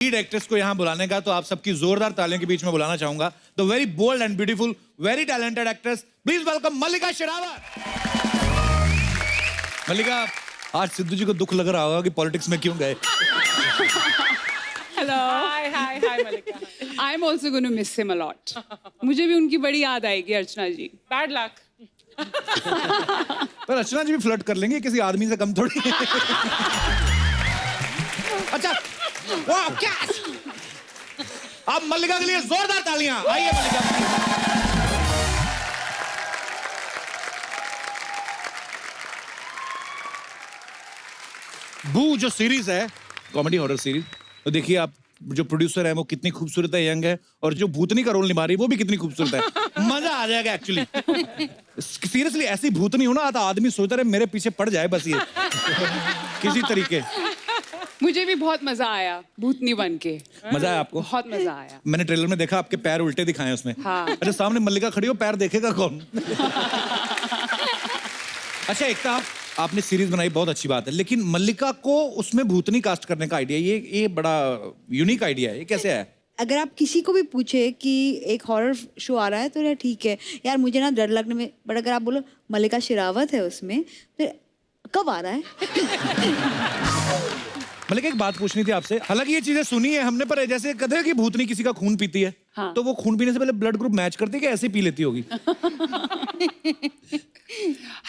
Lead actress को यहाँ बुलाने का, तो आप सबकी जोरदार तालियों के बीच में बुलाना चाहूंगा the very bold and beautiful, very talented actress, please welcome Mallika Sherawat. Mallika, आज सिद्धू जी को दुख लग रहा होगा कि पॉलिटिक्स में क्यों गए। Hello, hi Mallika. I am also going to miss him a lot. मुझे भी उनकी बड़ी याद आएगी, अर्चना जी। Bad luck. पर अर्चना जी भी फ्लर्ट कर लेंगे, किसी आदमी से कम थोड़ी। अच्छा, वाह क्या, अब मल्लिका के लिए जोरदार तालियां। आइए मल्लिका। बू जो सीरीज है, कॉमेडी हॉरर सीरीज, तो देखिए आप, जो प्रोड्यूसर है वो कितनी खूबसूरत है, यंग है, और जो भूतनी का रोल निभा रही है वो भी कितनी खूबसूरत है। मजा आ जाएगा एक्चुअली। सीरियसली ऐसी भूतनी हो ना, तो आदमी सोचता रहे मेरे पीछे पड़ जाए बस, ये किसी तरीके। मुझे भी बहुत मजा आया भूतनी बन के। मजा आया आपको? बहुत मजा आया। मैंने ट्रेलर में देखा आपके पैर उल्टे दिखाए उसमें। हाँ। अच्छा, सामने मल्लिका खड़ी हो, पैर देखेगा कौन? अच्छा, एक तो आपने सीरीज बनाई, बहुत अच्छी बात है, लेकिन मल्लिका को उसमें भूतनी कास्ट करने का आइडिया, ये बड़ा यूनिक आइडिया है, ये कैसे आया? अगर आप किसी को भी पूछे कि एक हॉरर शो आ रहा है तो यार ठीक है यार, मुझे ना डर लगने में, बट अगर आप बोलो मल्लिका शेरावत है उसमें, तो कब आ रहा है? मल्लिका, एक बात पूछनी थी आपसे। हालांकि ये चीजें सुनी है हमने, पर जैसे कहते हैं कि भूतनी किसी का खून पीती है, हाँ। तो वो खून पीने से पहले ब्लड ग्रुप मैच करती है कि ऐसे पी लेती होगी?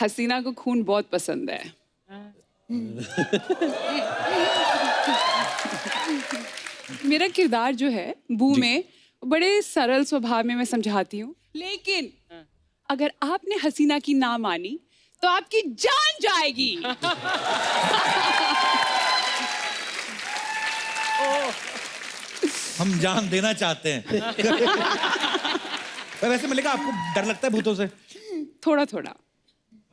हसीना को खून बहुत पसंद है। मेरा किरदार जो है बू में, बड़े सरल स्वभाव में मैं समझाती हूँ, लेकिन अगर आपने हसीना की ना मानी तो आपकी जान जाएगी। हम जान देना चाहते हैं। वैसे मल्लिका, आपको डर लगता है भूतों से? थोड़ा थोड़ा।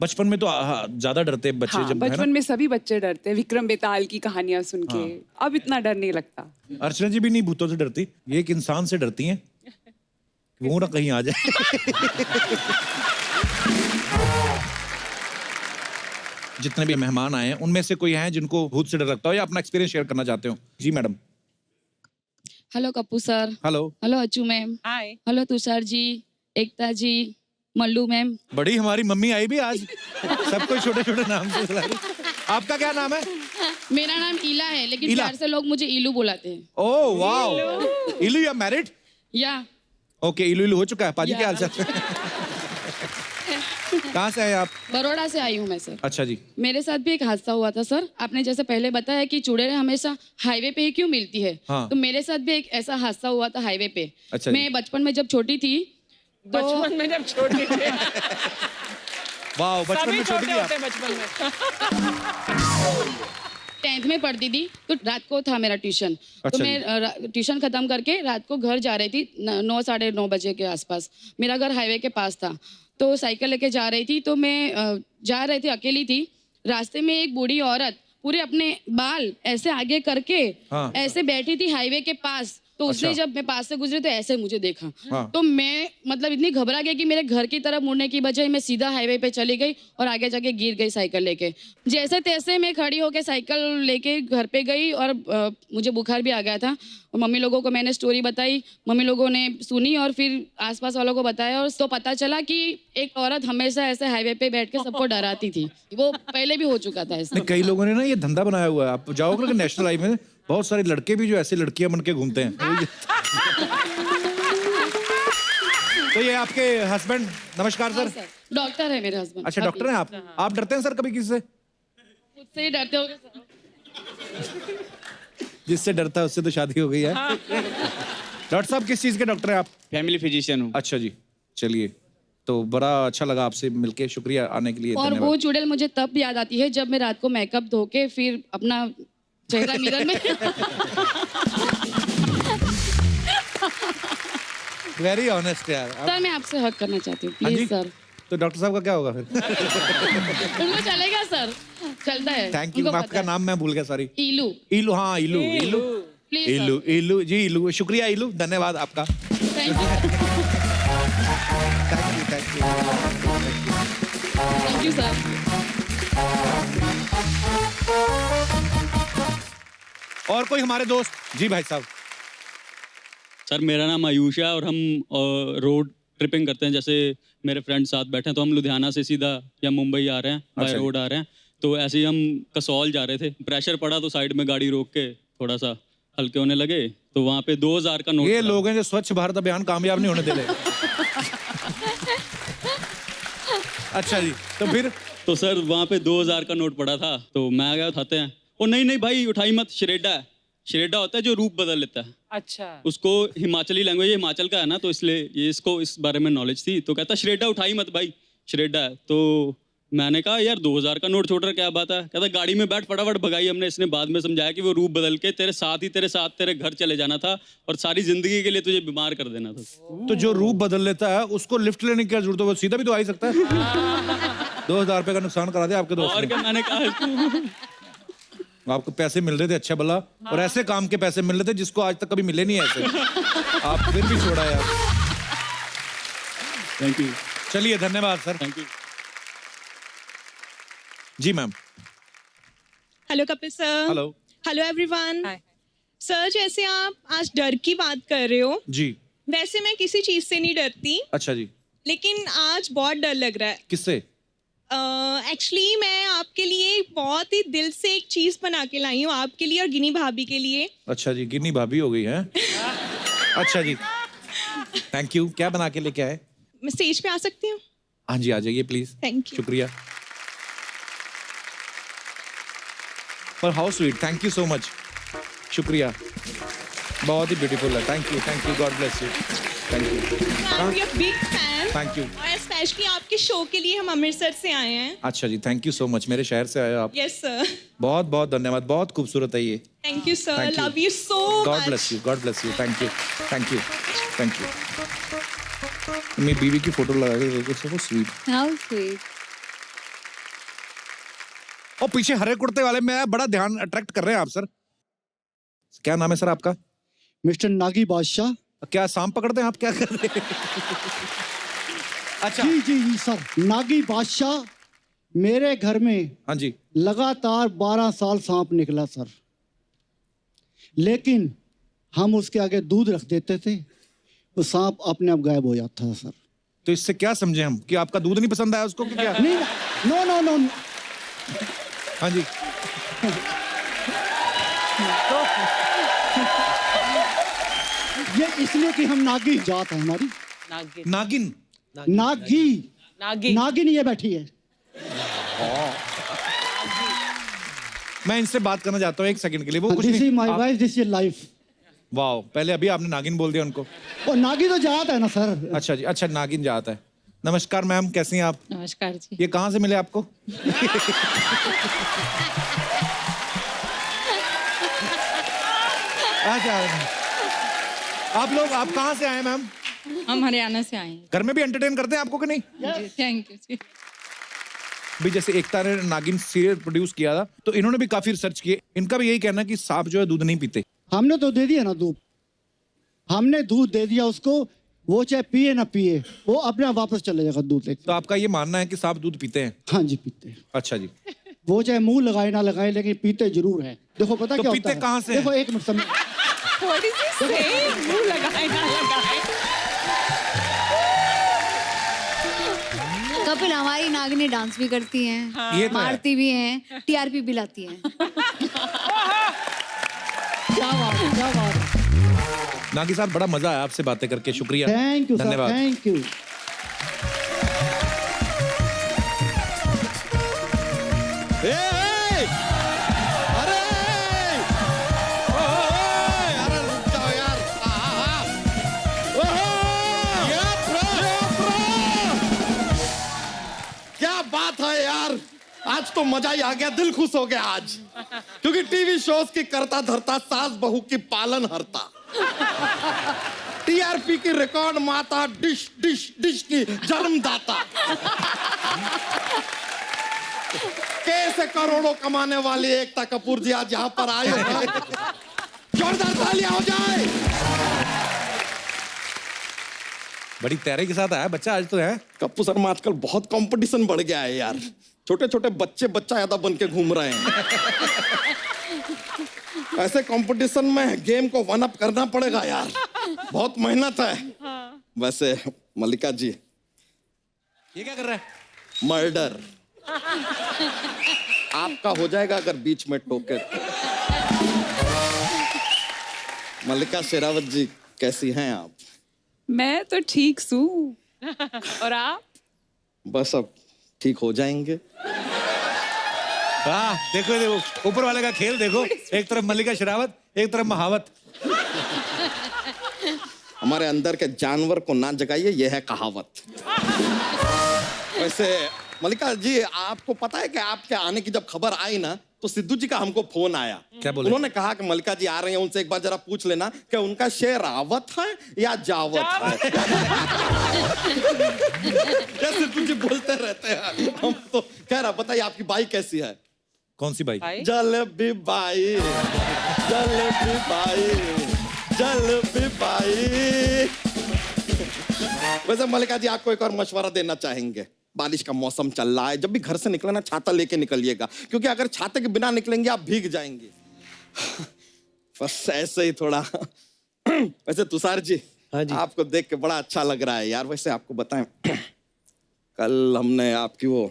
बचपन में तो ज्यादा डरते हैं बच्चे, हाँ, जब, है ना? बचपन में सभी बच्चे डरते हैं, विक्रम बेताल की कहानियां सुन के। अब इतना डर नहीं लगता। अर्चना जी भी नहीं भूतों से डरती, ये एक इंसान से डरती हैं, वो ना कहीं आ जाए। जितने भी मेहमान आए हैं उनमें से कोई हैं जिनको भूत से डर लगता हो या अपना एक्सपीरियंस शेयर करना चाहते हो? जी madam. Hello Kappu sir. Hello. Hello Achchu ma'am. Hi. Hello Tushar ji, Ekta ji, Mallu ma'am. बड़ी हमारी मम्मी आई भी आज, सबको छोटे छोटे नाम से बुला रही। आपका क्या नाम है? मेरा नाम ईला है, लेकिन ईला? प्यार से लोग मुझे ईलू बुलाते हैं। ओह वाओ, इलू, यू आर मैरिड? या ओके, इलू इलू हो चुका है। पाजी क्या हाल चाल? कहाँ से आए आप? बड़ौदा से आई हूँ मैं सर। अच्छा जी। मेरे साथ भी एक हादसा हुआ था सर। आपने जैसे पहले बताया कि चुड़ैल हमेशा हाईवे पे ही क्यों मिलती है, हाँ। तो मेरे साथ भी एक ऐसा हादसा हुआ था हाईवे पे। अच्छा जी। मैं बचपन में जब छोटी थी तो बचपन में जब छोटे थे, वाओ, बचपन सभी में छोटी छोटे थी आप? होते हैं बचपन में। 10th में पढ़ती थी, तो रात को था मेरा ट्यूशन। अच्छा तो मैं ट्यूशन खत्म करके रात को घर जा रही थी 9 साढ़े 9 बजे के आसपास। मेरा घर हाईवे के पास था, तो साइकिल लेके जा रही थी। तो मैं जा रही थी, अकेली थी। रास्ते में एक बूढ़ी औरत पूरे अपने बाल ऐसे आगे करके हाँ। ऐसे बैठी थी हाईवे के पास। तो उसने अच्छा। जब मैं पास से गुजरी तो ऐसे मुझे देखा। हाँ। तो मैं मतलब इतनी घबरा गई कि मेरे घर की तरफ मुड़ने की बजाय मैं सीधा हाईवे पे चली गई और आगे जाके गिर गई साइकिल लेके। जैसे तैसे मैं खड़ी होके साइकिल लेके घर पे गई और मुझे बुखार भी आ गया था। और मम्मी लोगों को मैंने स्टोरी बताई, मम्मी लोगों ने सुनी और फिर आसपास वालों को बताया, और तो पता चला कि एक औरत हमेशा ऐसे हाईवे पे बैठ के सबको डराती थी। वो पहले भी हो चुका था ऐसा। नहीं, कई लोगों ने ना ये धंधा बनाया हुआ है। आप जाओगे ना नेशनल हाईवे में, बहुत सारे लड़के भी जो ऐसे लड़कियां बन के घूमते हैं। तो ये आपके हस्बैंड, नमस्कार सर। डॉक्टर है मेरे हस्बैंड। अच्छा, डॉक्टर हैं आप डरते हैं सर कभी किसी से? मुझसे ही डरते होगे सर। जिससे डरता है उससे तो शादी हो गई है। डॉक्टर साहब, किस चीज के डॉक्टर हैं आप? फैमिली फिजिशियन हूँ। अच्छा जी, चलिए, तो बड़ा अच्छा लगा आपसे मिलके, शुक्रिया आने के लिए। और धन्यवाद। वो चुड़ैल मुझे तब याद आती है जब मैं रात को मेकअप धो के फिर अपना चेहरा मिरर में वेरी ऑनेस्ट यार। सर मैं आपसे हक करना चाहती हूँ हाँ जी? Please sir. तो डॉक्टर साहब का क्या होगा फिर? उनको चलेगा सर, चलता है। Thank you. उनको आपका पता है। नाम मैं भूल गया, सॉरी। ईलू। इलू, हाँ इलू, इलू, प्लीज इलू, इलू जी, इलू, शुक्रिया इलू, धन्यवाद आपका। Thank you thank you sir. और कोई हमारे दोस्त? जी भाई साहब। सर मेरा नाम आयुष है और हम रोड ट्रिपिंग करते हैं। जैसे मेरे फ्रेंड साथ बैठे हैं तो हम लुधियाना से सीधा या मुंबई आ रहे हैं, बाय अच्छा जी। रोड आ रहे हैं। तो ऐसे ही हम कसौल जा रहे थे, प्रेशर पड़ा तो साइड में गाड़ी रोक के थोड़ा सा हल्के होने लगे, तो वहाँ पे 2000 का नोट ये पड़ा। लोग हैं जो स्वच्छ भारत अभियान कामयाब नहीं होने दे रहे। अच्छा जी, तो फिर? तो सर वहाँ पे 2000 का नोट पड़ा था, तो मैं आ गया उठाते हैं। ओ नहीं भाई उठाई मत, श्रेडा है। श्रेडा होता है जो रूप बदल लेता है। अच्छा। उसको हिमाचली लैंग्वेज, हिमाचल का है ना, तो इसलिए ये इसको इस बारे में नॉलेज थी। तो कहता श्रेडा उठाई मत भाई, श्रेडा है। तो मैंने कहा यार 2000 का नोट छोड़ रहा, क्या बात है? कहता गाड़ी में बैठ, फटाफट भगाई हमने। इसने बाद में समझाया कि वो रूप बदल के तेरे साथ तेरे घर चले जाना था और सारी जिंदगी के लिए तुझे बीमार कर देना था। तो जो रूप बदल लेता है उसको लिफ्ट लेने की क्या जरूरत है? वो सीधा भी तो आ ही सकता है। 2000 रुपए का नुकसान करा दिया आपके दोस्त और ने। क्या मैंने कहा आपको पैसे मिल रहे थे अच्छा भला, और ऐसे काम के पैसे मिल रहे थे जिसको आज तक कभी मिले नहीं ऐसे। आप फिर भी छोड़ा यार। Thank you. चलिए धन्यवाद सर। Thank you. जी ma'am. Hello Kapil sir. Hello. Hello everyone. Hi. Sir जैसे आप आज डर की बात कर रहे हो, जी। वैसे मैं किसी चीज से नहीं डरती, अच्छा जी। लेकिन आज बहुत डर लग रहा है। किससे? एक्चुअली मैं आपके लिए बहुत ही दिल से एक चीज बना के लाई हूँ, आपके लिए और गिनी भाभी के लिए। अच्छा जी, गिन्नी भाभी हो गई है। अच्छा जी, थैंक यू। क्या बना के लेके आए? मैं स्टेज पे आ सकती हूँ? हाँ जी आ जाइए प्लीज। Thank you. शुक्रिया। पर how sweet, thank you so much. शुक्रिया, बहुत ही ब्यूटीफुल है। Thank you, God bless you. Thank you, I am big fan. Thank you. और स्पेशली आपके शो के लिए हम अमृतसर से आए हैं। अच्छा जी, थैंक यू सो मच। मेरे शहर से आए हो आप। Yes sir. बहुत बहुत धन्यवाद, बहुत खूबसूरत है ये। Thank you sir, Thank you. Love you so God much. Bless you, God bless you. Thank you, thank you, thank you. मेरी बीवी की फोटो लगा के देखो, सो स्वीट। How sweet. और पीछे हरे कुर्ते वाले में बड़ा ध्यान अट्रैक्ट कर रहे हैं आप सर। क्या नाम है सर आपका? मिस्टर नागी बादशाह। क्या सांप पकड़ते हैं आप, क्या कर रहे हैं? अच्छा जी जी जी सर, नागी बादशाह। मेरे घर में हाँ जी। लगातार 12 साल सांप निकला सर, लेकिन हम उसके आगे दूध रख देते थे, वो सांप अपने आप गायब हो जाता था सर। तो इससे क्या समझे हम कि आपका दूध नहीं पसंद आया उसको कि क्या? नहीं, नो नो नो। हाँ जी। ये इसलिए कि हम नागी जात है हमारी। नागिन। नागिन। नागी नागिन। नागिन ये बैठी है। मैं इनसे बात करना चाहता हूँ एक सेकंड के लिए। वो कुछ दिस इज नहीं my wife, this is life. Wow, पहले अभी आपने नागिन बोल दिया उनको। और नागी तो जात है ना सर। अच्छा जी, अच्छा नागिन जाता है। नमस्कार मैम, कैसी हैं आप? नमस्कार जी। ये कहाँ से मिले आपको? अच्छा, आप कहाँ से आए मैम? हम हरियाणा से आए हैं। घर में भी एंटरटेन करते हैं आपको कि नहीं? जी, थैंक यू जी। भी जैसे एकता ने नागिन सीरियल प्रोड्यूस किया था, तो इन्होंने भी काफी रिसर्च किए। इनका भी यही कहना है कि सांप जो है दूध नहीं पीते। हमने तो दे दिया ना दूध, हमने दूध दे दिया उसको, वो चाहे पिए ना पिए, वो अपने आप वापस चले जाएगा दूध लेके। तो आपका ये मानना है कि सांप दूध पीते हैं? हाँ जी पीते हैं। अच्छा जी। वो चाहे मुंह लगाए ना लगाए, लेकिन पीते जरूर हैं। देखो पता तो क्या पीते होता है? कहाँ से हैं? देखो एक मिनट समय। What is he saying? मुंह लगाए ना लगाए। कपिल, हमारी नागिनी डांस भी करती हैं, ये तो है। मारती भी हैं, टीआरपी भी लाती हैं। क्या बात है, क्या बात है। नागी साहब, बड़ा मजा आया आपसे बातें करके। शुक्रिया, थैंक यू सर, धन्यवाद। Thank you. क्या बात है यार, आज तो मजा ही आ गया, दिल खुश हो गया आज, क्योंकि टीवी शोज की करता धरता सास बहू की पालन हरता, टीआरपी की रिकॉर्ड माता, डिश डिश डिश की जन्मदाता, कैसे करोड़ों कमाने वाली एकता कपूर जी आज यहाँ पर आए हैं। जोरदार तालियां हो जाए। बड़ी तैयारी के साथ आया बच्चा आज तो है। कप्पू सर में आजकल बहुत कंपटीशन बढ़ गया है यार, छोटे छोटे बच्चा ज्यादा बन के घूम रहे हैं। ऐसे कंपटीशन में गेम को वन अप करना पड़ेगा यार, बहुत मेहनत है। वैसे मल्लिका जी, ये क्या कर रहा है? मर्डर आपका हो जाएगा अगर बीच में टोके तो। मल्लिका शेरावत जी, कैसी हैं आप? मैं तो ठीक हूँ। और आप? बस अब ठीक हो जाएंगे। वाह, देखो देखो ऊपर वाले का खेल देखो, एक तरफ मल्लिका शेरावत, एक तरफ महावत। हमारे अंदर के जानवर को ना जगाइए, यह है कहावत। वैसे मल्लिका जी, आपको पता है कि आपके आने की जब खबर आई ना, तो सिद्धू जी का हमको फोन आया। क्या बोले? उन्होंने कहा कि मल्लिका जी आ रही हैं, उनसे एक बार जरा पूछ लेना कि उनका शेरावत है या जावत है। क्या सिद्धू जी बोलते रहते हैं, हम तो कह रहा। बताइए आपकी बाई कैसी है? कौन सी बाई? जलेबी बाई, जलेबी बाई, जलेबी बाई। वैसे मल्लिका जी, आपको एक और मशवरा देना चाहेंगे। बारिश का मौसम चल रहा है, जब भी घर से निकले ना छाता लेके निकलिएगा, क्योंकि अगर छाते के बिना निकलेंगे आप भीग जाएंगे। बस ऐसे ही थोड़ा। वैसे तुषार जी, हाँ जी। आपको देख के बड़ा अच्छा लग रहा है यार। वैसे आपको बताएं, कल हमने आपकी वो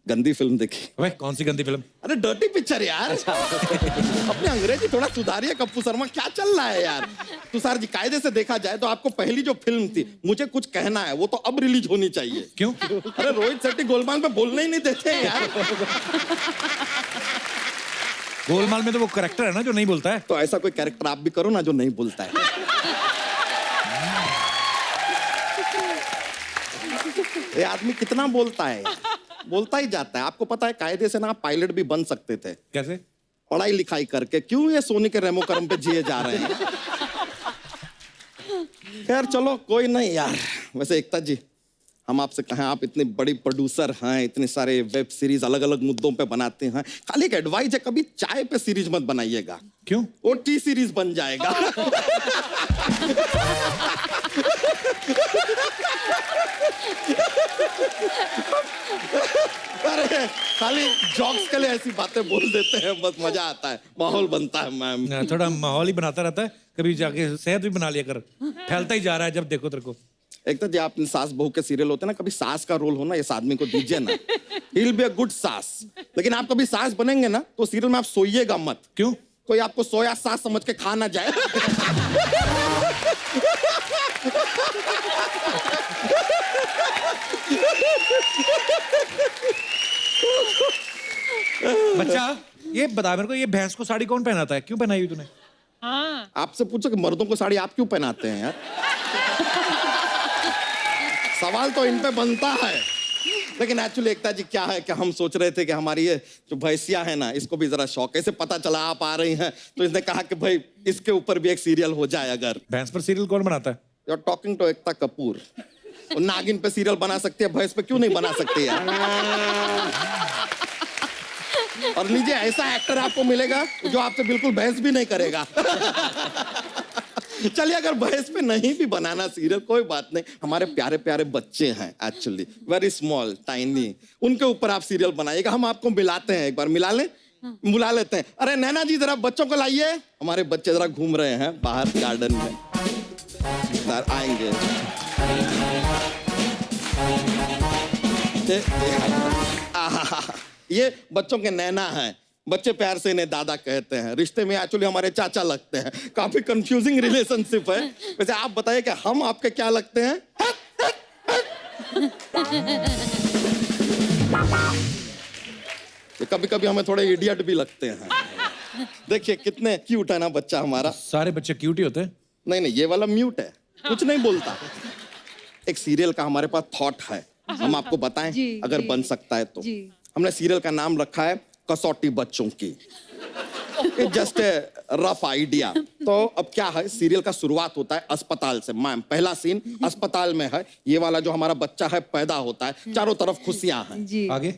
गंदी फिल्म देखी। वह कौन सी गंदी फिल्म? अरे डर्टी पिक्चर यार। अपने अंग्रेजी थोड़ा सुधारिए कप्पू शर्मा, क्या चल रहा है यार। तुषार जी, कायदे से देखा जाए तो आपको पहली जो फिल्म थी मुझे कुछ कहना है, वो तो अब रिलीज होनी चाहिए। क्यों? अरे रोहित शेट्टी गोलमाल पे बोलने ही नहीं देते हैं यार। गोलमाल में तो वो कैरेक्टर है ना जो नहीं बोलता है। तो ऐसा कोई कैरेक्टर आप भी करो ना जो नहीं बोलता है। ये आदमी कितना बोलता है यार, बोलता ही जाता है। आपको पता है कायदे से ना आप पायलट भी बन सकते थे, कैसे? पढ़ाई लिखाई करके। क्यों ये सोनी के रेमो करम पे जिए जा रहे हैं? खैर चलो, कोई नहीं यार। वैसे एकता जी, हम आपसे कहें, आप इतनी बड़ी प्रोड्यूसर हैं, इतने सारे वेब सीरीज अलग अलग मुद्दों पे बनाते हैं, खाली एक एडवाइस है, कभी चाय पे सीरीज मत बनाइएगा। क्यों? वो टी सीरीज बन जाएगा। अरे खाली जॉक्स के लिए ऐसी बातें बोल देते हैं, बस मजा आता है, माहौल बनता है मैम। थोड़ा माहौल ही बनाता रहता है, कभी जाके सेहत भी बना लिया कर। फैलता ही जा रहा है जब देखो तेरे को। एक तो जो आपने सास बहू के सीरियल होते हैं ना, कभी सास का रोल हो ना इस आदमी को दीजिए ना, he will be a good सास। लेकिन आप कभी सास बनेंगे ना तो सीरियल में आप सोइएगा मत। क्यों? कोई आपको सोया सास समझ के खा ना जाए। बच्चा, ये बता मेरे को, ये भैंस को साड़ी कौन पहनाता है? क्यों पहनाई हुई तूने? हाँ। आपसे पूछो कि मर्दों को साड़ी आप क्यों पहनाते हैं यार। सवाल तो इन पे बनता है। लेकिन एक्चुअली एकता जी क्या है कि हम सोच रहे थे कि हमारी ये जो भैंसिया है ना, इसको भी जरा शौक है। इसे पता चला आप आ रही हैं तो इसने कहा कि भाई इसके ऊपर भी एक सीरियल हो जाए। अगर भैंस पर सीरियल कौन बनाता है? You are talking to Ekta Kapoor. वो नागिन पे सीरियल बना सकती है, भैंस पे क्यों नहीं बना सकती यार। और लीजिए, ऐसा एक्टर आपको मिलेगा जो आपसे बिल्कुल बहस भी नहीं करेगा। चलिए, अगर बहस पे नहीं भी बनाना सीरियल, कोई बात नहीं। हमारे प्यारे प्यारे बच्चे हैं, एक्चुअली वेरी स्मॉल टाइनी, उनके ऊपर आप सीरियल बनाइएगा। हम आपको मिलाते हैं, एक बार मिला लें। बुला लेते हैं। अरे नैना जी, जरा बच्चों को लाइए। हमारे बच्चे जरा घूम रहे हैं बाहर गार्डन में, आएंगे। ये बच्चों के नैना हैं। बच्चे प्यार से इन्हें दादा कहते हैं। रिश्ते में एक्चुअली हमारे चाचा लगते हैं। काफी कंफ्यूजिंग रिलेशनशिप है। वैसे आप बताइए कि हम आपके क्या लगते हैं? कभी कभी हमें थोड़े इडियट भी लगते हैं। देखिए कितने क्यूट है ना बच्चा हमारा। सारे बच्चे क्यूट ही होते हैं। नहीं नहीं, ये वाला म्यूट है, कुछ नहीं बोलता। एक सीरियल का हमारे पास थॉट है, हम आपको बताएं अगर बन सकता है तो। हमने सीरियल का नाम रखा है कसौटी बच्चों की। Just a rough idea. तो अब क्या है, सीरियल का शुरुआत होता है अस्पताल से। मैम, पहला सीन अस्पताल में है। ये वाला जो हमारा बच्चा है पैदा होता है, चारों तरफ खुशियां हैं। आगे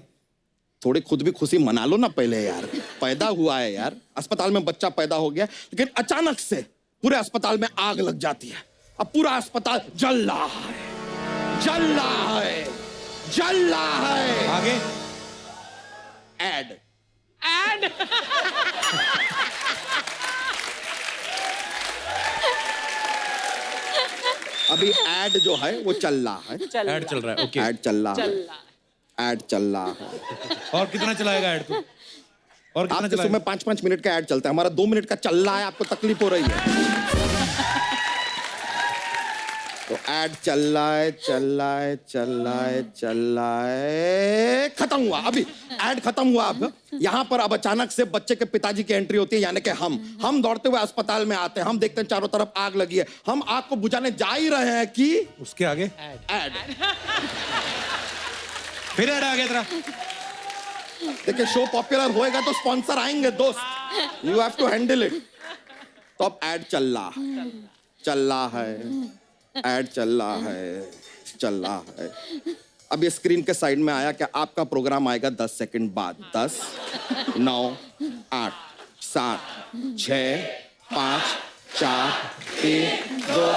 थोड़ी खुद भी खुशी मना लो ना पहले यार। पैदा हुआ है यार, अस्पताल में बच्चा पैदा हो गया, लेकिन अचानक से पूरे अस्पताल में आग लग जाती है। अब पूरा अस्पताल जल रहा है, जल रहा है, जल रहा है। आगे एड। अभी एड जो है वो चल रहा है, ऐड चल रहा है, ओके। एड चल रहा है, एड चल रहा है। और कितना चलाएगा ऐड तो? और कितना आपके चलाएगा? सुबह 5-5 मिनट का ऐड चलता है, हमारा 2 मिनट का चल रहा है, आपको तकलीफ हो रही है। तो ऐड चल रहा है, चल रहा है, चल रहा है, चल रहा है, खत्म हुआ। अभी ऐड खत्म हुआ। अब यहाँ पर अब अचानक से बच्चे के पिताजी की एंट्री होती है, यानी कि हम दौड़ते हुए अस्पताल में आते हैं। हम देखते हैं चारों तरफ आग लगी है, हम आग को बुझाने जा ही रहे हैं कि उसके आगे ऐड। फिर ऐड आ गया तेरा। देखिए, शो पॉपुलर होएगा तो स्पॉन्सर आएंगे दोस्त, you have to handle it. तो अब ऐड चल रहा है, चल रहा है, ऐड चल रहा है, चल रहा है। अब ये स्क्रीन के साइड में आया कि आपका प्रोग्राम आएगा 10 सेकंड बाद। 10, 9, 8, 7, 6, 5, 4, 3, 2,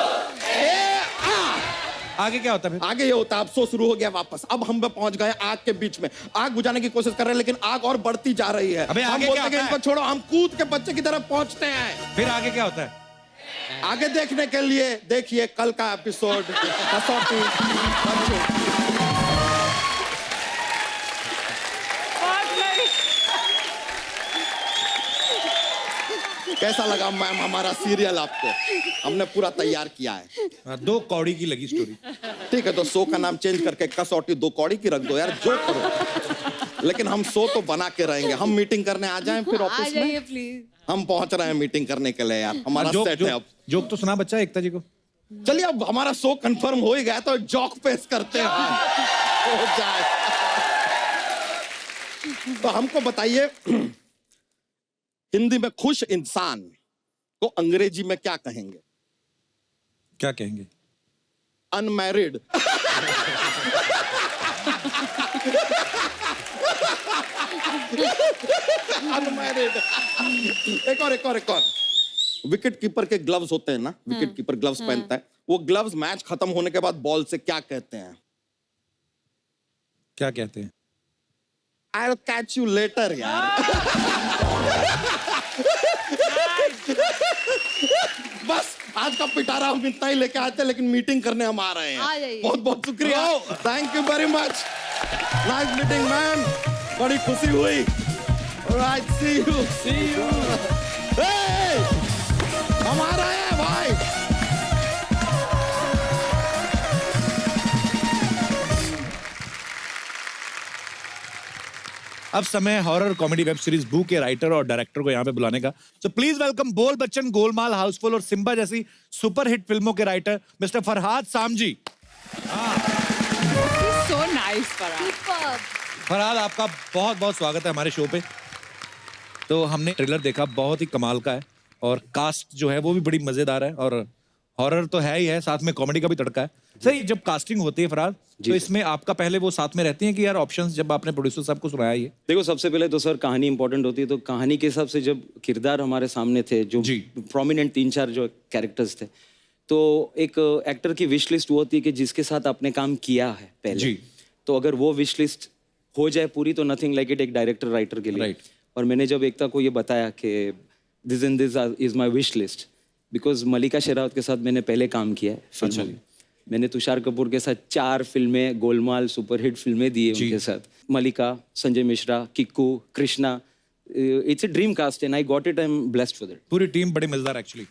आगे क्या होता है फिर? आगे ये होता है, अब शो शुरू हो गया वापस। अब हम पहुंच गए आग के बीच में, आग बुझाने की कोशिश कर रहे हैं, लेकिन आग और बढ़ती जा रही है। अबे हम आगे बोलते क्या हैं कि होता इनको है? छोड़ो, हम कूद के बच्चे की तरफ पहुंचते हैं। फिर आगे क्या होता है? आगे देखने के लिए देखिए कल का एपिसोड कसौटी बच्चों। कैसा लगा मैम हमारा सीरियल आपको? हमने पूरा तैयार किया है। 2 कौड़ी की लगी स्टोरी। ठीक है, तो शो का नाम चेंज करके कसौटी 2 कौड़ी की रख दो यार, जो करो। लेकिन हम शो तो बना के रहेंगे। हम मीटिंग करने आ जाएं फिर आ ऑफिस जाइए में। प्लीज। हम पहुंच रहे हैं मीटिंग करने के लिए यार, हमारा जोक सेट है अब। जोक तो सुना बच्चा एकता जी को। चलिए, अब हमारा शो कंफर्म हो ही गया तो जॉक पेश करते हैं, हो जाए। तो हमको बताइए, हिंदी में खुश इंसान को अंग्रेजी में क्या कहेंगे? क्या कहेंगे? अनमैरिड। अनमैरिड। एक और विकेट कीपर के ग्लव्स होते हैं ना, विकेट कीपर ग्लव्स पहनता है, वो ग्लव्स मैच खत्म होने के बाद बॉल से क्या कहते हैं? क्या कहते हैं? I'll catch you later यार। बस आज का पिटारा हम इतना ही लेके आते हैं, लेकिन मीटिंग करने हम आ रहे हैं। आ जाइए। बहुत बहुत शुक्रिया, thank you very much, nice meeting ma'am, बड़ी खुशी हुई। Alright, see you. हम आ रहे हैं भाई। अब समय हॉरर कॉमेडी वेब सीरीज बू के राइटर और डायरेक्टर को यहाँ पे बुलाने का। सो प्लीज वेलकम बोल बच्चन, गोलमाल, हाउसफुल और सिम्बा जैसी सुपरहिट फिल्मों के writer mister Farhad Samji. So nice Farhad. Farhad, आपका बहुत बहुत स्वागत है हमारे शो पे। तो हमने ट्रेलर देखा, बहुत ही कमाल का है और कास्ट जो है वो भी बड़ी मजेदार है और हॉरर तो है ही है, साथ में कॉमेडी का भी तड़का है। सर, जब कास्टिंग होती है फरहाद, तो इसमें आपका पहले वो साथ में रहती है कि यार ऑप्शंस जब आपने प्रोड्यूसर साहब को सुनाया ये? देखो, सबसे पहले तो सर कहानी इंपॉर्टेंट होती है, तो कहानी के हिसाब से जब किरदार हमारे सामने थे, जो प्रोमिनेंट 3-4 जो कैरेक्टर्स थे, तो एक एक्टर की विश लिस्ट वो होती है कि जिसके साथ आपने काम किया है पहले। तो अगर वो विश लिस्ट हो जाए पूरी तो नथिंग लाइक इट एक डायरेक्टर राइटर के लिए। और मैंने जब एकता को ये बताया कि this is my wish list, because Mallika Sherawat के साथ मैंने पहले काम किया है फिल्मों में। मैंने तुषार कपूर के साथ 4 फिल्में, गोलमाल, सुपरहिट फिल्में दी है उनके साथ। Mallika, Sanjay Mishra, Kiku, Krishna, it's a dream cast and I got it, I am blessed for that. पूरी टीम बड़ी मजेदार एक्चुअली।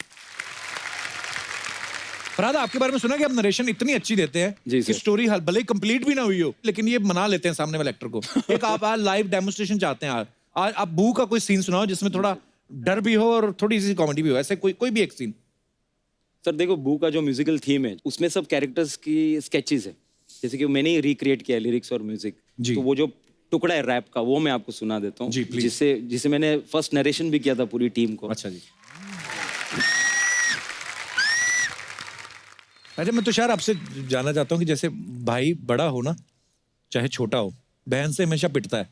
फरहाद, आपके बारे में सुना कि आप नरेशन इतनी अच्छी देते हैं कि स्टोरी भले ही कंप्लीट भी ना हुई हो, लेकिन ये मना लेते हैं सामने वाले एक्टर को। एक आप आज लाइव डेमोन्स्ट्रेशन चाहते हैं, आज आप बू का कोई सीन सुनाओ जिसमें थोड़ा डर भी हो और थोड़ी सी कॉमेडी भी हो, ऐसे कोई भी एक सीन। सर देखो, बू का जो म्यूजिकल थीम है उसमें सब कैरेक्टर्स की स्केचेस है, जैसे कि मैंने ही रिक्रिएट किया लिरिक्स और म्यूजिक। तो वो जो टुकड़ा है रैप का वो मैं आपको सुना देता हूँ, जिससे मैंने फर्स्ट नरेशन भी किया था पूरी टीम को। अच्छा जी। अच्छा, मैं तुषार आपसे जानना चाहता हूँ कि जैसे भाई बड़ा हो ना, चाहे छोटा हो, बहन से हमेशा पिटता है,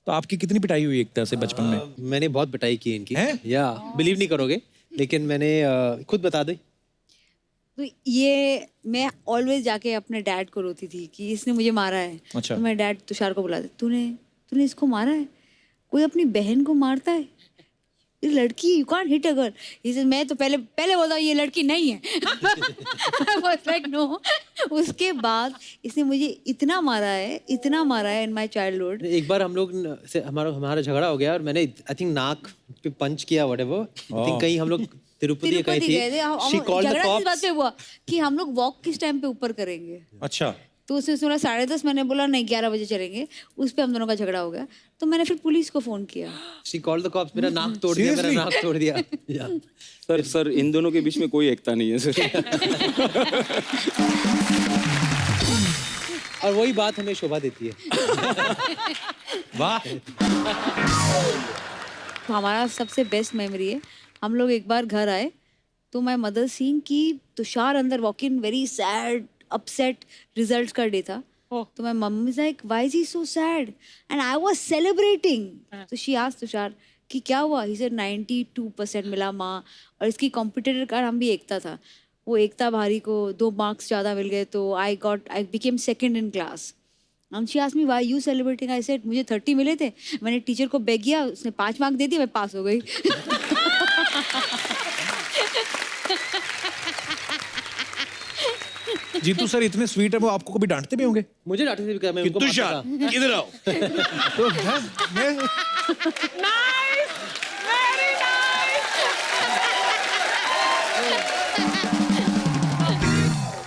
तो आपकी कितनी पिटाई हुई एक तरह से बचपन में? मैंने बहुत पिटाई की इनकी है? या बिलीव नहीं करोगे, लेकिन मैंने खुद बता दे। तो ये मैं ऑलवेज जाके अपने डैड को रोती थी कि इसने मुझे मारा है। अच्छा। तो मैं डैड तुषार को बुलाती, तूने इसको मारा है? कोई अपनी बहन को मारता है? ये लड़की, you can't hit a girl. इसे मैं तो पहले बोलता ये लड़की नहीं है। I was like, no. उसके बाद इसने मुझे इतना मारा है इन माय चाइल्डहुड। एक बार हम लोग से हमारा झगड़ा हो गया और मैंने आई थिंक नाक पे पंच किया व्हाटएवर। आई थिंक कहीं हम लोग तिरुपति गए गए थे, शी कॉल्ड द झगड़ा किस बात कॉप्स। पे हुआ कि हम लोग वॉक किस टाइम पे ऊपर करेंगे। अच्छा, तो उसने सुना 10:30, मैंने बोला नहीं 11 बजे चलेंगे। उस पे हम दोनों का झगड़ा हो गया, तो मैंने फिर पुलिस को फोन किया। She called the cops. मेरा नाक तोड़ दिया, मेरा नाक तोड़ दिया। सर इन दोनों के बीच में कोई एकता नहीं है सर। और वही बात हमें शोभा देती है। वाह। हमारा सबसे बेस्ट मेमोरी है, हम लोग एक बार घर आए तो माय मदर सीइंग कि तुषार अंदर walk in very sad upset, results का डे था। तो my mummy is like why is he so sad and I was celebrating. तो शी आस्क्ड तुषार कि क्या हुआ। ही सेड 92% मिला माँ, और इसकी कॉम्पिटिटर का नाम भी एकता था। वो एकता भारी को 2 मार्क्स ज़्यादा मिल गए, तो I became second in class. And she asked me why you celebrating? I said मुझे 30 मिले थे, मैंने टीचर को बेग किया, उसने 5 मार्क दे दिए, मैं पास हो गई। जीतू सर इतने स्वीट है, वो आपको कभी डांटते भी होंगे? मुझे डांटते थे भी, मैं उनको तुषार मारता था। इधर आओ। तो मैं नाइस, वेरी नाइस।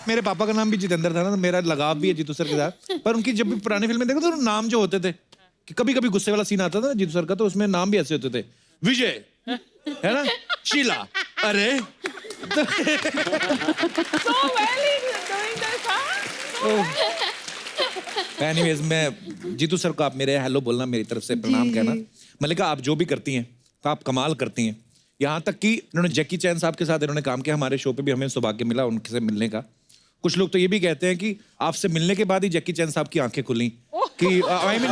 मेरे पापा का नाम भी जितेंद्र था ना, तो मेरा लगाव भी है जीतू सर के साथ। पर उनकी जब भी पुरानी फिल्में देखो तो नाम जो होते थे, कि कभी कभी गुस्से वाला सीन आता था ना जीतू सर का, तो उसमें नाम भी ऐसे होते थे, विजय है ना, शीला, अरे So well he's doing this, huh? Anyways, मैं जीतू सर को आप मेरे हेलो बोलना, मेरी तरफ से प्रणाम कहना। मल्लिका, आप जो भी करती हैं तो आप कमाल करती हैं। यहाँ तक कि इन्होंने जैकी चैन साहब के साथ इन्होंने काम किया, हमारे शो पे भी हमें सौभाग्य मिला उनसे मिलने का। कुछ लोग तो ये भी कहते हैं कि आपसे मिलने के बाद ही जैकी चैन साहब की आंखें खुली कि आई मीन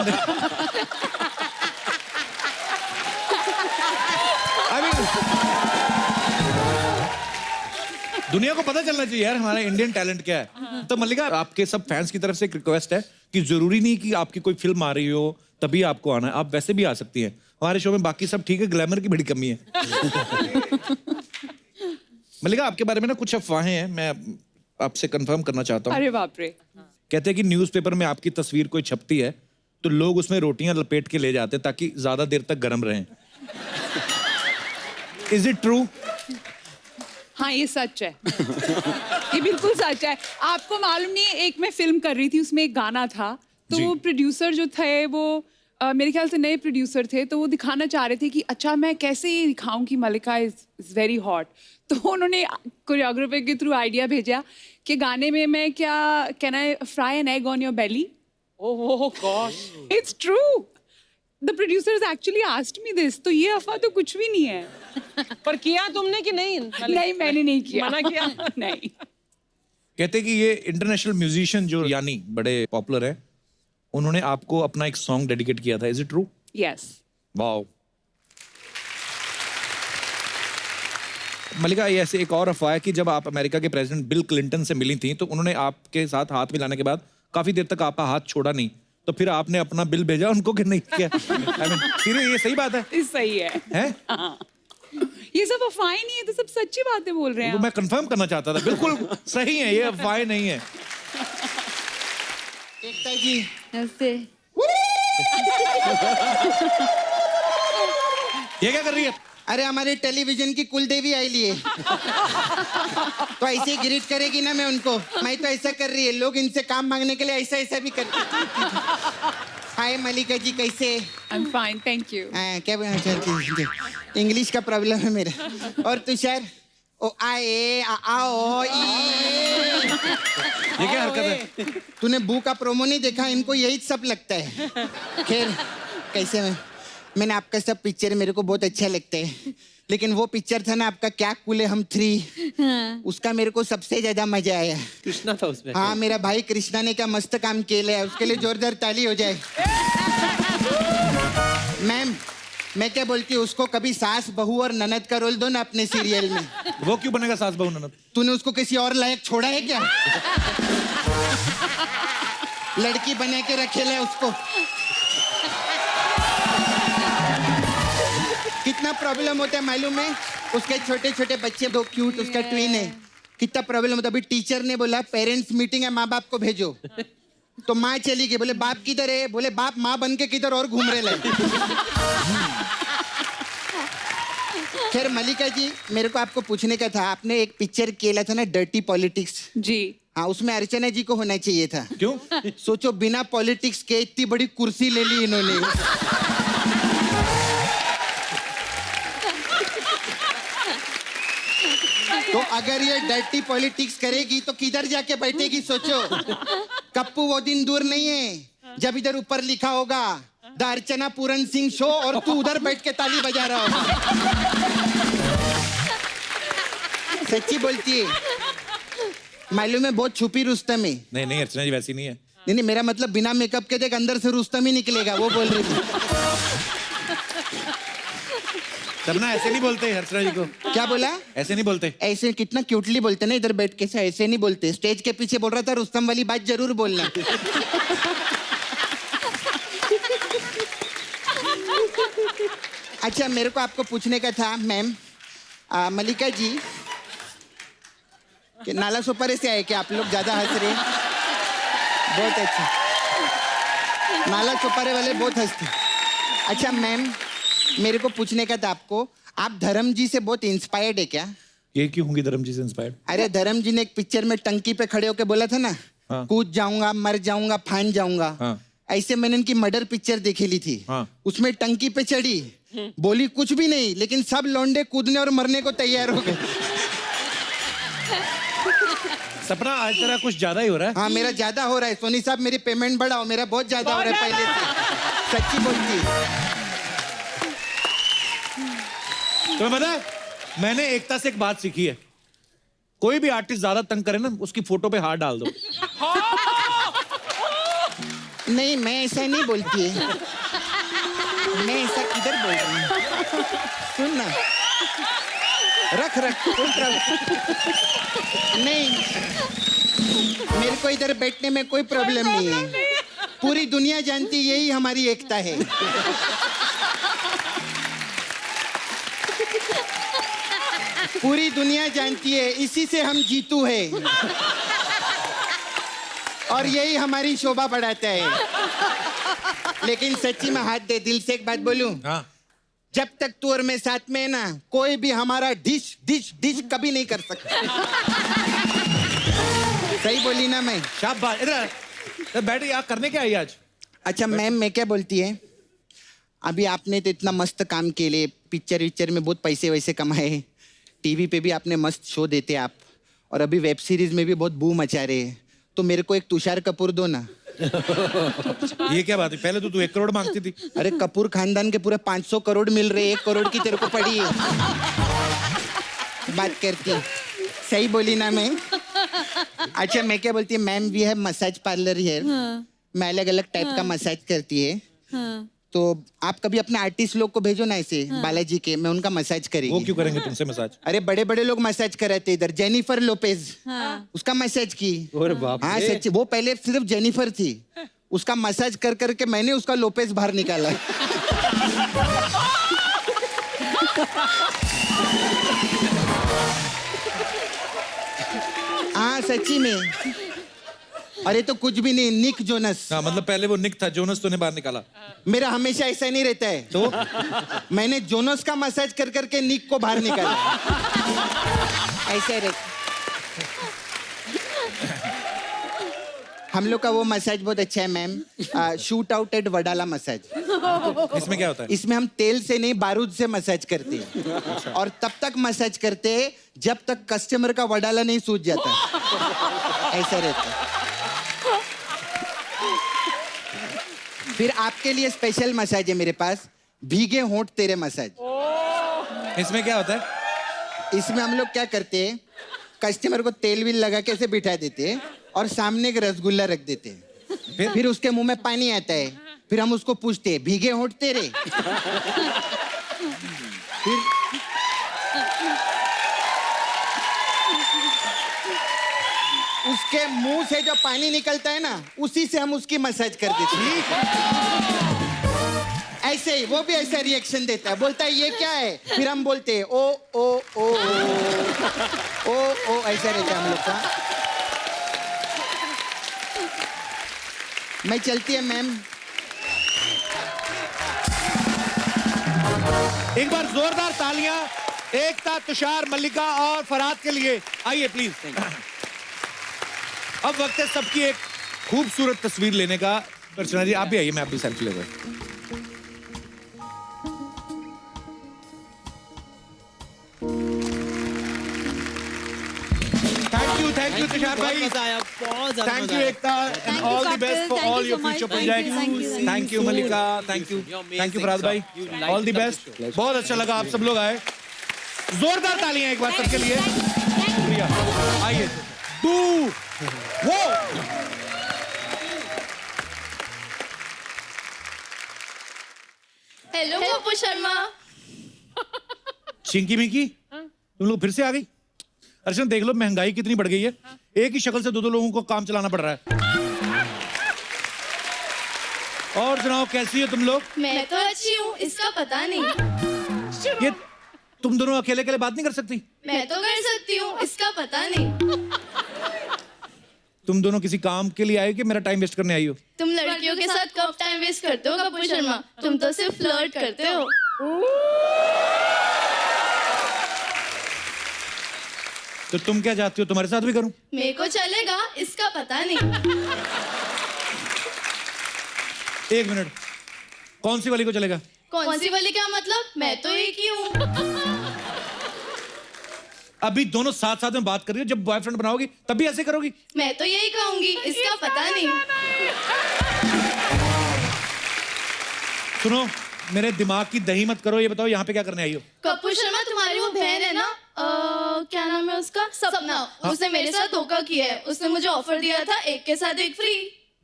दुनिया को पता चलना चाहिए यार हमारा इंडियन टैलेंट क्या है। तो मल्लिका, आपके सब फैंस की तरफ से एक रिक्वेस्ट है कि जरूरी नहीं कि आपकी कोई फिल्म आ रही हो तभी आपको आना है, आप वैसे भी आ सकती हैं। हमारे शो में बाकी सब ठीक है, ग्लैमर की बड़ी कमी है। मल्लिका, आपके बारे में ना कुछ अफवाहें हैं, मैं आपसे कंफर्म करना चाहता हूँ। अरे बाप रे। कहते हैं कि न्यूज़पेपर में आपकी तस्वीर कोई छपती है तो लोग उसमें रोटियां लपेट के ले जाते हैं ताकि ज्यादा देर तक गर्म रहें। Is it true? हाँ, ये सच है। ये बिल्कुल सच है। आपको मालूम नहीं है, एक मैं फिल्म कर रही थी, उसमें एक गाना था, तो जी। वो प्रोड्यूसर जो थे वो मेरे ख्याल से नए प्रोड्यूसर थे, तो वो दिखाना चाह रहे थे कि अच्छा मैं कैसे ये दिखाऊं कि मल्लिका इज वेरी हॉट। तो उन्होंने कोरियोग्राफर के थ्रू आइडिया भेजा कि गाने में मैं क्या can I fry an egg on your belly. Oh gosh. It's true, the producers actually asked me this. तो ये अफवाह तो कुछ भी नहीं है। पर किया तुमने कि नहीं? नहीं, मैंने नहीं किया। मना किया? नहीं। कहते हैं कि ये इंटरनेशनल म्यूजिशियन जो यानी बड़े पॉपुलर है, उन्होंने आपको अपना एक सॉन्ग डेडिकेट किया था। Is it true? Yes. Wow. Mallika, ये ऐसे एक और अफवाह है कि जब आप अमेरिका के प्रेसिडेंट बिल क्लिंटन से मिली थी तो उन्होंने आपके साथ हाथ मिलाने के बाद काफी देर तक आपका हाथ छोड़ा नहीं, तो फिर आपने अपना बिल भेजा उनको कि नहीं किया? I mean, सीरियस, ये सही बात है? ये सही है। हैं? हाँ। ये सब अफवाहें नहीं है, तो सब सच्ची बातें बोल रहे हैं वो आप। मैं कंफर्म करना चाहता था। बिल्कुल सही है, ये अफवाहें नहीं है। एकता जी, नमस्ते। ये क्या कर रही है? अरे हमारे टेलीविजन की कुल देवी आई लिए तो ऐसे ही ग्रीट करेगी ना मैं उनको। मैं तो ऐसा कर रही है, लोग इनसे काम मांगने के लिए ऐसा ऐसा भी कर। हाय मल्लिका जी, कैसे? I am fine, thank you. क्या इंग्लिश का प्रॉब्लम है मेरा। और तुषार, ओ आए आओ ये क्या हरकत है? तूने बू का प्रोमो नहीं देखा? इनको यही सब लगता है। खैर, कैसे मैंने आपका सब पिक्चर मेरे को बहुत अच्छा लगता है, लेकिन वो पिक्चर था ना आपका क्या कूल है हम 3, उसका मेरे को सबसे ज्यादा मजा आया। कृष्णा था उसमें। हाँ, मेरा भाई कृष्णा ने क्या मस्त काम किया है, उसके लिए जोरदार ताली हो जाए। मैम, मैं क्या बोलती हूँ, उसको कभी सास बहू और ननद का रोल दो ना अपने सीरियल में। वो क्यों बनेगा सास बहू ननद? तूने उसको किसी और लायक छोड़ा है क्या? लड़की बना के रखे ले उसको। कितना प्रॉब्लम होता है मालूम है? उसके छोटे छोटे बच्चे दो क्यूट, उसका ट्विन है, कितना प्रॉब्लम होता है। अभी टीचर ने बोला पेरेंट्स मीटिंग है, माँ बाप को भेजो, तो माँ चली गई। बोले बाप किधर है? बोले बाप माँ बन के किधर और घूम रहे लाए। खैर मलिका जी, मेरे को आपको पूछने का था, आपने एक पिक्चर किया था ना डर्टी पॉलिटिक्स जी। हाँ, उसमें अर्चना जी को होना चाहिए था। क्यों? सोचो बिना पॉलिटिक्स के इतनी बड़ी कुर्सी ले ली इन्होंने। तो अगर ये डर्टी पॉलिटिक्स करेगी तो किधर जाके बैठेगी सोचो। कप्पू वो दिन दूर नहीं है जब इधर ऊपर लिखा होगा द अर्चना पूरन सिंह शो और तू उधर बैठ के ताली बजा रहा होगा। सच्ची बोलती है, मालूम है बहुत छुपी रुस्तम है। नहीं नहीं, अर्चना जी वैसी नहीं है। नहीं नहीं, मेरा मतलब बिना मेकअप के देख अंदर से रुस्तम ही निकलेगा, वो बोल रही थी। तब ना ऐसे नहीं बोलते अर्चना जी को। क्या बोला? ऐसे नहीं बोलते। ऐसे कितना क्यूटली बोलते ना इधर बैठ के, ऐसे नहीं बोलते। स्टेज के पीछे बोल रहा था रुस्तम वाली बात जरूर बोलना। अच्छा, मेरे को आपको पूछने का था मैम, मलिका जी कि नाला सोपारे से आए क्या आप लोग? ज्यादा हंस रहे, बहुत अच्छा। नाला सोपारे वाले बहुत हंसते। अच्छा मैम, मेरे को पूछने का था आपको, आप धर्म जी से बहुत इंस्पायर्ड है क्या? ये क्यों होंगी धर्म जी से इंस्पायर्ड? अरे धर्म जी ने एक पिक्चर में टंकी पे खड़े होके बोला था ना, हाँ। कूद जाऊंगा, मर जाऊंगा, फान जाऊंगा। हाँ। ऐसे मैंने इनकी मर्डर पिक्चर देखी ली थी। हाँ। उसमें टंकी पे चढ़ी, बोली कुछ भी नहीं, लेकिन सब लौंडे कूदने और मरने को तैयार हो गए। सपना आज तेरा कुछ ज्यादा ही हो रहा है। हाँ, मेरा ज्यादा हो रहा है। सोनी साहब मेरी पेमेंट बढ़ाओ, मेरा बहुत ज्यादा हो रहा है पहले से। सच्ची बोलती है। तुम्हें पता है, मैंने एकता से एक बात सीखी है, कोई भी आर्टिस्ट ज्यादा तंग करे ना, उसकी फोटो पे हाथ डाल दो। नहीं, मैं ऐसा नहीं बोलती है। मैं ऐसा किधर बोल रही हूँ? सुन ना, रख नहीं, मेरे को इधर बैठने में कोई प्रॉब्लम नहीं है। पूरी दुनिया जानती है यही हमारी एकता है। पूरी दुनिया जानती है, इसी से हम जीतू है और यही हमारी शोभा बढ़ाता है। लेकिन सच्ची में हाथ दे, दिल से एक बात बोलूं, हाँ। जब तक तू और मैं साथ में है ना, कोई भी हमारा डिश डिश डिश कभी नहीं कर सकता। सही बोली ना मैं? शाबाश। इधर बैठ, यहाँ करने क्या आई आज? अच्छा मैम, मैं क्या बोलती है, अभी आपने तो इतना मस्त काम के लिए पिक्चर विक्चर में बहुत पैसे वैसे कमाए, टीवी पे भी आपने मस्त शो देते आप, और अभी वेब सीरीज में भी बहुत बूम मचा रहे हैं, तो मेरे को एक तुषार कपूर दो ना। ये क्या बात है? पहले तो तू 1 करोड़ मांगती थी। अरे कपूर खानदान के पूरे 500 करोड़ मिल रहे, 1 करोड़ की तेरे को पड़ी है। बात करती, सही बोली ना मैं? अच्छा मैं क्या बोलती है ma'am, we have massage parlour here. मैं अलग अलग टाइप का मसाज करती है। तो आप कभी अपने आर्टिस्ट लोग को भेजो ना ऐसे, बालाजी के, मैं उनका मसाज करेगी। वो क्यों करेंगे तुमसे मसाज? अरे बड़े बड़े लोग मसाज कराते इधर, जेनिफर लोपेज, उसका मसाज की। अरे बाप हाँ रे। सच्ची, वो पहले सिर्फ जेनिफर थी, उसका मसाज कर करके मैंने उसका लोपेज बाहर निकाला। हाँ सच्ची में। अरे तो कुछ भी नहीं, निक जोनस। हाँ, मतलब पहले वो निक था, जोनस तूने बाहर निकाला। मेरा हमेशा ऐसा नहीं रहता है, तो मैंने जोनस का मसाज कर करके निक को बाहर निकाला। ऐसे रहता। हम लोग का वो मसाज बहुत अच्छा है ma'am, shoot out at Wadala massage. इसमें क्या होता है? इसमें हम तेल से नहीं, बारूद से मसाज करते हैं, और तब तक मसाज करते हैं जब तक कस्टमर का वडाला नहीं सूज जाता। ऐसा रहता है। फिर आपके लिए स्पेशल मसाज है मेरे पास, भीगे होंठ तेरे मसाज। इसमें क्या होता है? इसमें हम लोग क्या करते हैं, कस्टमर को तेल विल लगा के ऐसे बिठा देते हैं और सामने एक रसगुल्ला रख देते हैं। फिर उसके मुंह में पानी आता है, फिर हम उसको पूछते हैं भीगे होंठ तेरे। फिर उसके मुंह से जो पानी निकलता है ना, उसी से हम उसकी मसाज कर देते हैं। ऐसे ही वो भी ऐसा रिएक्शन देता है, बोलता है ये क्या है, फिर हम बोलते हैं ओ ओ ओ ओ ओ, ऐसा रहता है हम लोग का। मैं चलती है मैम। एक बार जोरदार तालियां एकता, तुषार, मल्लिका और फरहाद के लिए। आइए प्लीज। अब वक्त है सबकी एक खूबसूरत तस्वीर लेने का। अर्चना जी आप भी आइए, मैं आपकी सेल्फी ले रहा हूं। Thank you, तुषार भाई। Thank you, Ekta, and all the best for all your future projects. Thank you, Mallika. Thank you, Farhad भाई। All the best। बहुत अच्छा लगा आप सब लोग आए। जोरदार तालियां एक बार सबके लिए। शुक्रिया। आइए। तू वो हेलो पप्पू शर्मा। चिंकी मिंकी तुम लोग फिर से आ गई। अर्चना देख लो महंगाई कितनी बढ़ गई है, एक ही शक्ल से दो लोगों को काम चलाना पड़ रहा है। और सुनाओ कैसी हो तुम लोग? मैं तो अच्छी हूँ, इसका पता नहीं। ये तुम दोनों अकेले अकेले बात नहीं कर सकती? मैं तो कर सकती हूँ, इसका पता नहीं। तुम दोनों किसी काम के लिए आए हो कि मेरा टाइम वेस्ट करने आई हो? तुम लड़कियों के साथ कब टाइम वेस्ट करते हो कपूर शर्मा? तुम तो सिर्फ फ्लर्ट करते हो। तो तुम क्या चाहती हो, तुम्हारे साथ भी करूं? मेरे को चलेगा, इसका पता नहीं। एक मिनट, कौन सी वाली को चलेगा? कौन सी वाली क्या मतलब? मैं तो एक ही हूँ। अभी दोनों साथ साथ में बात कर रही हो, जब बॉयफ्रेंड बनाओगी तब भी ऐसे करोगी? मैं तो यही कहूंगी, इसका पता नहीं। सुनो, मेरे दिमाग की दही मत करो। ये बताओ यहाँ पे क्या करने आई हो? कपूर शर्मा तुम्हारी वो बहन है ना, क्या नाम है उसका, सपना। उसने मेरे साथ धोखा किया है। उसने मुझे ऑफर दिया था एक के साथ एक फ्री।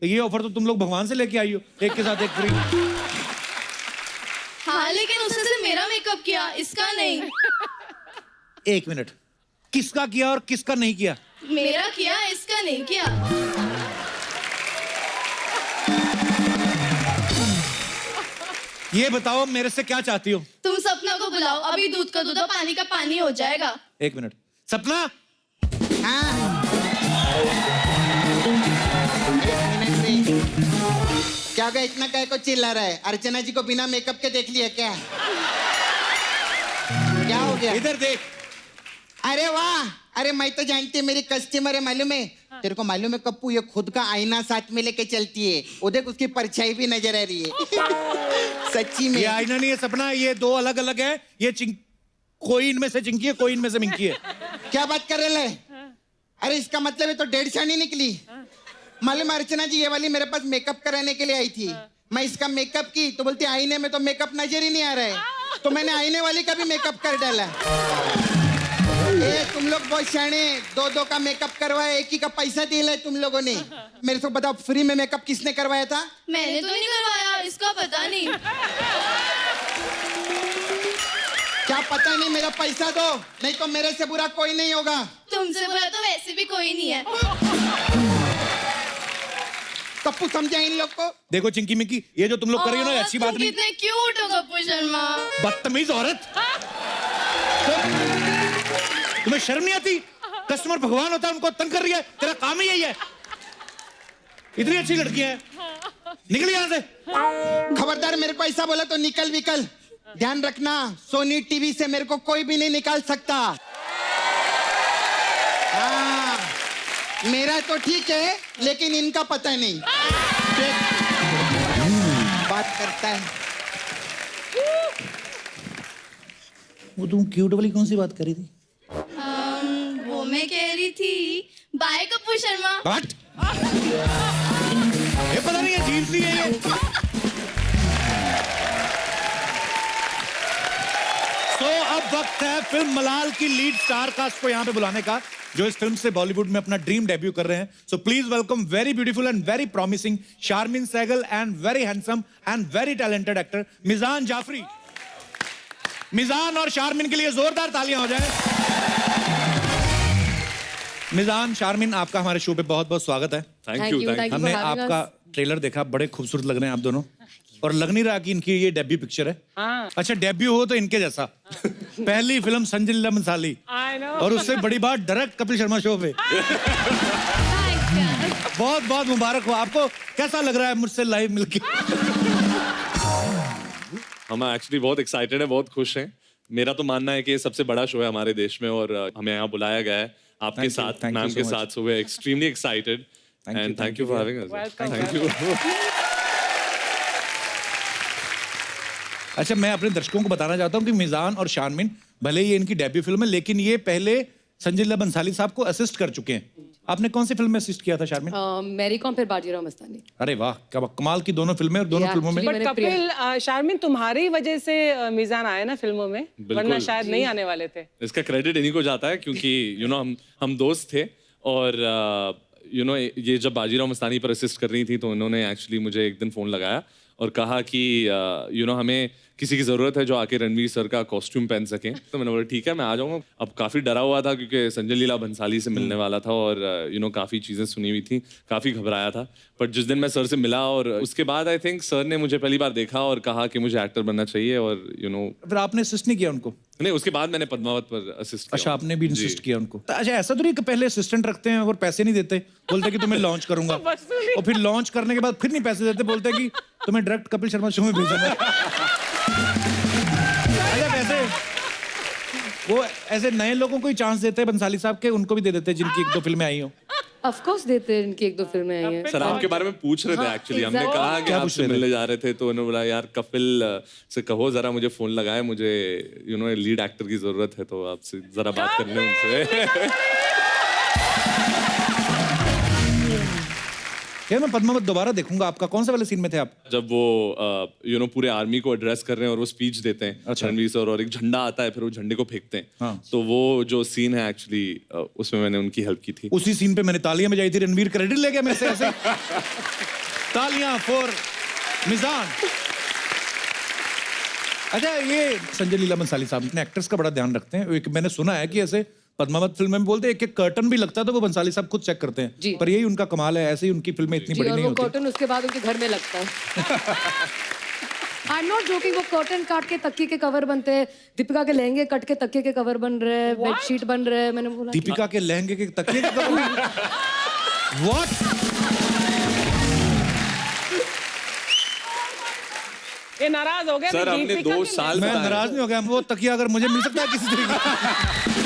तो ये ऑफर तो तुम लोग भगवान से लेके आई हो, एक के साथ एक फ्री। हाँ लेकिन उसने सिर्फ मेरा मेकअप किया, इसका नहीं। एक मिनट, किसका किया और किसका नहीं किया? मेरा किया, इसका नहीं किया। ये बताओ मेरे से क्या चाहती हो? तुम सपना को बुलाओ, अभी दूध का दूध और पानी का पानी हो जाएगा। एक मिनट, सपना। हाँ। एक मिनट से। क्या हो गया, इतना काय को चिल्ला रहा है? अर्चना जी को बिना मेकअप के देख लिया क्या? क्या हो गया? इधर देख। अरे वाह, अरे मैं तो जानती है मेरी कस्टमर है, मालूम है तेरे को? मालूम है कप्पू, ये खुद का आईना साथ में लेके चलती है। वो देख उसकी परछाई भी नजर आ रही है। सच्ची में ये आईना नहीं है सपना, ये दो अलग अलग है। ये कोई इनमें से चिंकी है, कोई इनमें से मिंकी है। क्या बात कर रहे हैं? अरे इसका मतलब है तो 1.5 शानी निकली। मालूम अर्चना जी, ये वाली मेरे पास मेकअप कराने के लिए आई थी। मैं इसका मेकअप की तो बोलती आईने में तो मेकअप नजर ही नहीं आ रहा है, तो मैंने आईने वाली का भी मेकअप कर डाला। तुम लोग बहुत शाणे, दो का मेकअप करवाया, एक ही का पैसा दिया है तुम लोगों ने। मेरे को बताओ फ्री में मेकअप किसने करवाया था? मैंने तो नहीं करवाया, इसका पता नहीं। क्या पता नहीं? मेरा पैसा दो, नहीं तो मेरे से बुरा कोई नहीं होगा। तुमसे बुरा तो वैसे भी कोई नहीं है। कप्पू समझा इन लोग को? देखो चिंकी मिंकी, ये जो तुम लोग कर रही हो ना अच्छी बात नहीं। कितने क्यूट हो कपूर शर्मा। बदतमीज औरत, तुम्हें शर्म नहीं आती? कस्टमर भगवान होता है, उनको तंग कर रही है। तेरा काम ही यही है। इतनी अच्छी लड़कियां हैं, निकल यहाँ से। खबरदार, मेरे को ऐसा बोला तो निकल विकल। ध्यान रखना, सोनी टीवी से मेरे को कोई भी नहीं निकाल सकता। हाँ, मेरा तो ठीक है, लेकिन इनका पता नहीं। बात करता है। वो तुम क्यूट वाली कौन सी बात कर रही थी? वो मैं कह रही थी, बाय कपूर शर्मा। हट। ये पता नहीं है जीन्स ली है ये। तो अब वक्त है फिल्म मलाल की लीड स्टार कास्ट को यहाँ पे बुलाने का, जो इस फिल्म से बॉलीवुड में अपना ड्रीम डेब्यू कर रहे हैं। So please welcome very beautiful and very promising Sharmin Segal and very handsome and very talented actor Meezaan Jafri. मिजान और शारमिन के लिए जोरदार तालियां हो जाए। मिजान, शारमिन, आपका हमारे शो पे बहुत बहुत स्वागत है। Thank you. हमने आपका ट्रेलर देखा, बड़े खूबसूरत लग रहे हैं आप दोनों। और लग नहीं रहा कि इनकी ये डेब्यू पिक्चर है। अच्छा डेब्यू हो तो इनके जैसा। पहली फिल्म संजय लीला बंसाली और उससे बड़ी बात डायरेक्ट कपिल शर्मा शो पे। बहुत बहुत मुबारक हो आपको। कैसा लग रहा है मुझसे लाइव मिलके? हम एक्चुअली बहुत एक्साइटेड है, बहुत खुश हैं। मेरा तो मानना है कि ये सबसे बड़ा शो है हमारे देश में और हमें यहाँ बुलाया गया है आपके साथ, मैम के साथ। So we are extremely excited and thank you for having us. Thank you. अच्छा मैं अपने दर्शकों को बताना चाहता हूँ कि मिजान और शानमिन भले ही इनकी डेब्यू फिल्म है लेकिन ये पहले संजय लीला बंसाली साहब को असिस्ट कर चुके हैं। आपने कौन सी फिल्म में असिस्ट किया था शारमिन? मैरी कॉम फिर बाजीराव मस्तानी। अरे वाह क्या कमाल की दोनों फिल्में और दोनों फिल्मों में। बट कपिल शारमिन तुम्हारी ही वजह से मिजान आए ना फिल्मों में, वरना शायद नहीं आने वाले थे। इसका क्रेडिट इन्हीं को जाता है क्योंकि यू नो हम दोस्त थे और यू नो ये जब बाजीराव मस्तानी पर असिस्ट कर रही थी तो उन्होंने एक्चुअली मुझे एक दिन फ़ोन लगाया और कहा कि यू नो हमें किसी की ज़रूरत है जो आके रणवीर सर का कॉस्ट्यूम पहन सकें। तो मैंने बोला ठीक है मैं आ जाऊँगा। अब काफ़ी डरा हुआ था क्योंकि संजय लीला बंसाली से मिलने वाला था और यू नो काफ़ी चीज़ें सुनी हुई थी, काफ़ी घबराया था। बट जिस दिन मैं सर से मिला और उसके बाद आई थिंक सर ने मुझे पहली बार देखा और कहा कि मुझे एक्टर बनना चाहिए और यू नो। फिर आपने असिस्ट नहीं किया उनको? नहीं, उसके बाद मैंने पद्मावत पर असिस्ट किया। अच्छा आपने भी असिस्ट किया उनको। अच्छा ऐसा तो नहीं कि पहले असिस्टेंट रखते हैं और पैसे नहीं देते, बोलते कि तुम्हें लॉन्च करूंगा और फिर लॉन्च करने के बाद फिर नहीं पैसे देते, बोलते कि तुम्हें डायरेक्ट कपिल शर्मा शो में भेजना। अच्छा वैसे वो ऐसे नए लोगों को ही चांस देते हैं बंसाली साहब के, उनको भी दे देते हैं जिनकी 1-2 फिल्में आई हो? ऑफ कोर्स देते हैं, इनकी 1-2 फिल्में आई हैं। सर आपके बारे में पूछ रहे थे एक्चुअली। हमने कहा कि आपसे मिलने जा रहे थे तो उन्होंने बोला यार कपिल से कहो जरा मुझे फोन लगाए, मुझे यू नो लीड एक्टर की जरूरत है तो आपसे जरा बात करनी है उनसे। क्या मैं पद्मावत दोबारा देखूंगा आपका? कौन से वाले सीन में थे आप? जब वो यू नो पूरे आर्मी को एड्रेस कर रहे हैं और वो स्पीच देते हैं। अच्छा। रणवीर सर और एक झंडा आता है फिर वो झंडे को फेंकते हैं। हाँ। तो वो जो सीन है एक्चुअली उसमें मैंने उनकी हेल्प की थी। उसी सीन पे मैंने तालियां बजाई थी, रणवीर क्रेडिट ले गया मेरे से ऐसे। तालियां फॉर मिजान। अच्छा ये संजय लीला बंसाली साहब अपने एक्टर्स का बड़ा ध्यान रखते हैं। एक मैंने सुना है कि ऐसे पद्मावत फिल्म में बोलते हैं एक कर्टन भी लगता है तो वो बंसाली साहब खुद चेक करते हैं। पर यही उनका कमाल है, ऐसे ही उनकी फिल्में इतनी बड़ी नहीं होती। कर्टन उसके बाद उनके घर में लगता है। आई एम नॉट जोकिंग, वो कर्टन काट के तकिए के कवर बनते हैं। दीपिका के लहंगे कट के तकिए के कवर बन रहे हैं, बेडशीट बन रहे हैं। मैंने बोला दीपिका के लहंगे के तकिए के कवर? व्हाट? ये नाराज हो गया सर आपने 2 साल। मैं नाराज नहीं हो गया, वो तकिया अगर मुझे मिल सकता है किसी तरीके।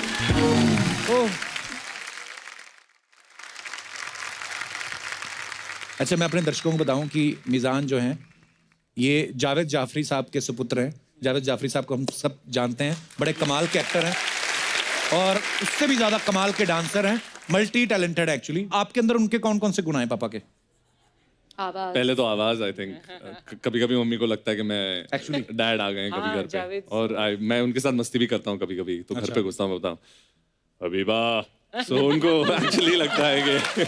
अच्छा मैं अपने दर्शकों को बताऊं कि मिजान जो हैं ये जावेद जाफरी साहब के सुपुत्र हैं। जावेद जाफरी साहब को हम सब जानते हैं, बड़े कमाल के एक्टर हैं और उससे भी ज्यादा कमाल के डांसर हैं, मल्टी टैलेंटेड एक्चुअली। आपके अंदर उनके कौन कौन से गुण हैं पापा के? आवाज। पहले तो आवाज आई थिंक कभी कभी मम्मी को लगता है कि मैं एक्चुअली डैड आ गए कभी घर पे और मैं उनके साथ मस्ती भी करता हूँ कभी कभी तो घर पे घुसता हूँ बताऊँ हबीबा। सो उनको एक्चुअली लगता है कि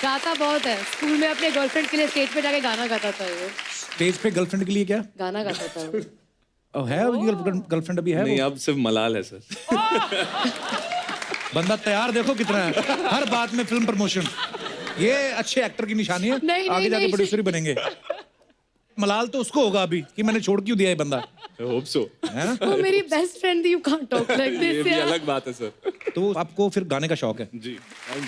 गाता बहुत है। स्कूल में अपने गर्लफ्रेंड के लिए स्टेज पे जाके गाना गाता था वो। स्टेज पे गर्लफ्रेंड के लिए क्या गाना गाता था वो? है गर्लफ्रेंड अभी है? नहीं अब सिर्फ मलाल है सर। बंदा तैयार देखो कितना है, हर बात में फिल्म प्रमोशन। ये अच्छे एक्टर की निशानी है, आगे जाके प्रोड्यूसर ही बनेंगे। मलाल तो उसको होगा अभी कि मैंने छोड़ क्यों दिया ये बंदा। I hope so. वो मेरी बेस्ट फ्रेंड थी, you can't talk like this। ये भी अलग बात है सर। तो आपको फिर गाने का शौक है? जी।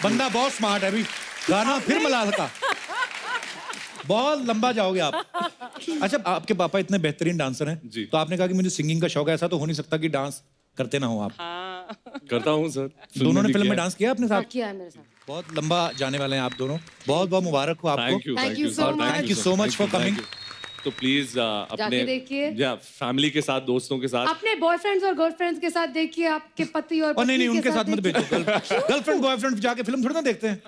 बंदा बहुत स्मार्ट है अभी, गाना फिर मलाल का, बहुत लंबा जाओगे आप। अच्छा आपके पापा इतने बेहतरीन डांसर हैं जी। तो आपने कहा कि मुझे सिंगिंग का शौक है, ऐसा तो हो नहीं सकता कि डांस करते ना हो आप? करता हूँ सर। दोनों ने फिल्म में डांस किया अपने साथ? किया है मेरे साथ। बहुत लंबा जाने वाले हैं आप दोनों, बहुत बहुत मुबारक हो आपको। Thank you so much for coming. तो प्लीज अपने देखिए। या फैमिली के साथ, दोस्तों के साथ, अपने बॉयफ्रेंड्स और गर्लफ्रेंड्स के साथ देखिए, आपके पति और नहीं नहीं पत्नी के उनके साथ मत देखिए। भेजो। गर्लफ्रेंड बॉयफ्रेंड जाके फिल्म थोड़ी ना देखते हैं।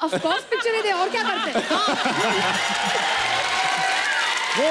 ऑफ कोर्स पिक्चर ही दे, और क्या करते हैं? वो